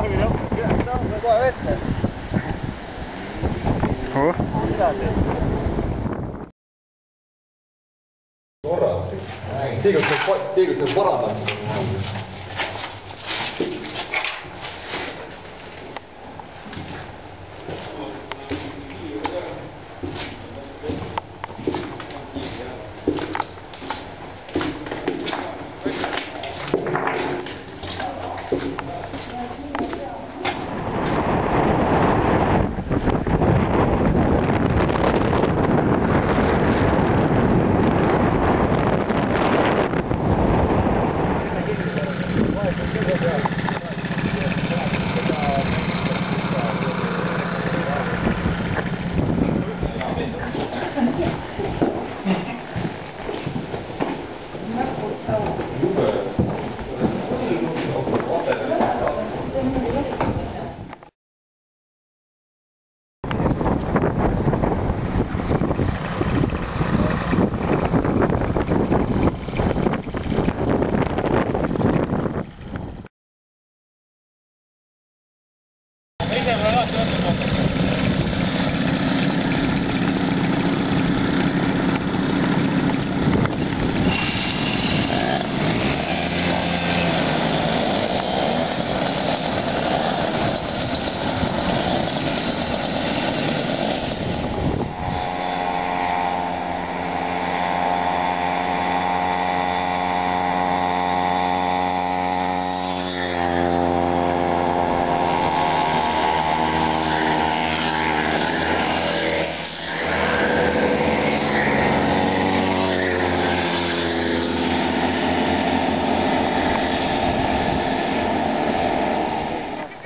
saamine õppib, tõmbame kohe vette. Mida teeb? Korrad. Teegus need varad on.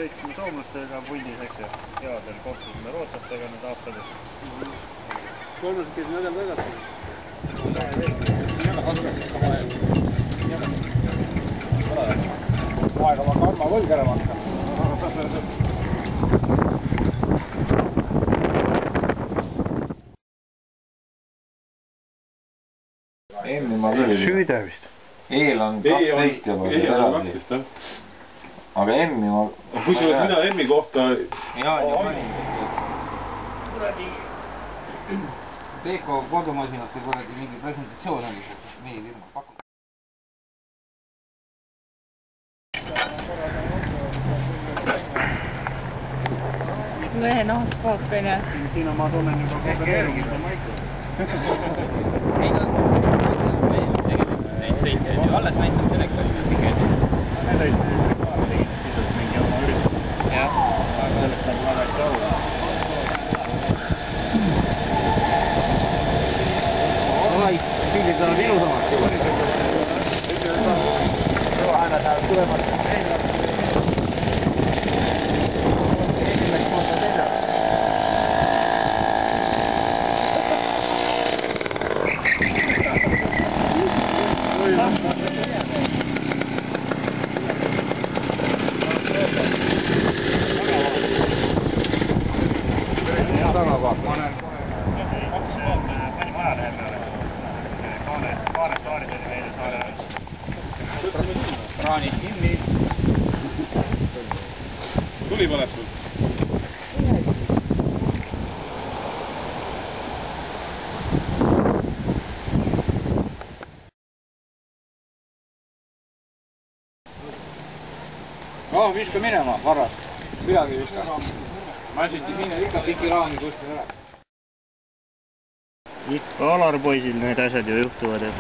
Sõitsime soomlastega pundis, eks ju, kevadel kohtusime rootslastega nüüd aastades. Soomlased käis nädal tagasi. Aega ma karma võlg ära maksan. Emmi ma küll. Süüde vist. Eel on 12 juba see eraldi. Aga Emmi ma... Kui sa oled mina Emmi kohta... Jaa, kuradi... Teeko kodumasinate kuradi mingi presentatsioon oli, sest meie firma pakub. Mehe nahaspaak on ja... Siin ma tunnen juba kogeerimise maiku. Neid sõitjaid ju alles näitas telekas mingi Need olid mingi oma üritus. jah, Aga sellest saab väga aru. Ai, pildid on ilusamad juba. Aina tahab tulemata. kraanid kinni. Tuli paneb sul. Viska minema, varras. Midagi viska. Ma sõitin minna ikka piki raani kuskil ära. Ikka alarpoisil need asjad ju juhtuvad, et...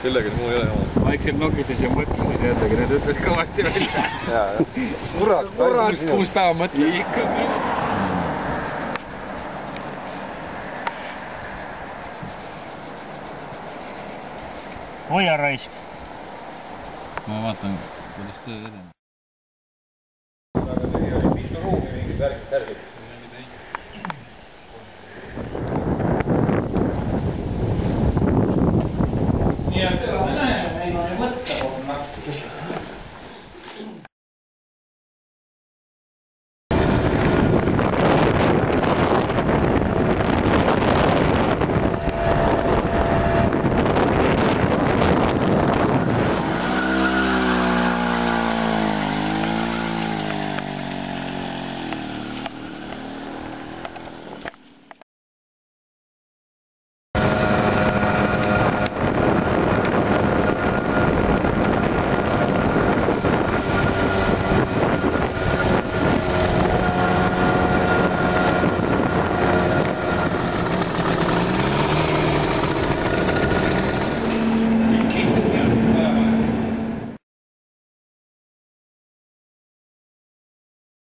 Kellega muu ei ole jama. Vaikselt nokises ja mõtlesid jällegi, need ütles kõvasti välja. Kurat, 6 päeva mõtlesid. Ikka minna. Hoia raisk. Ma vaatan, kuidas töö edeneb. Aga see oli piisva ruumi mingid värgid.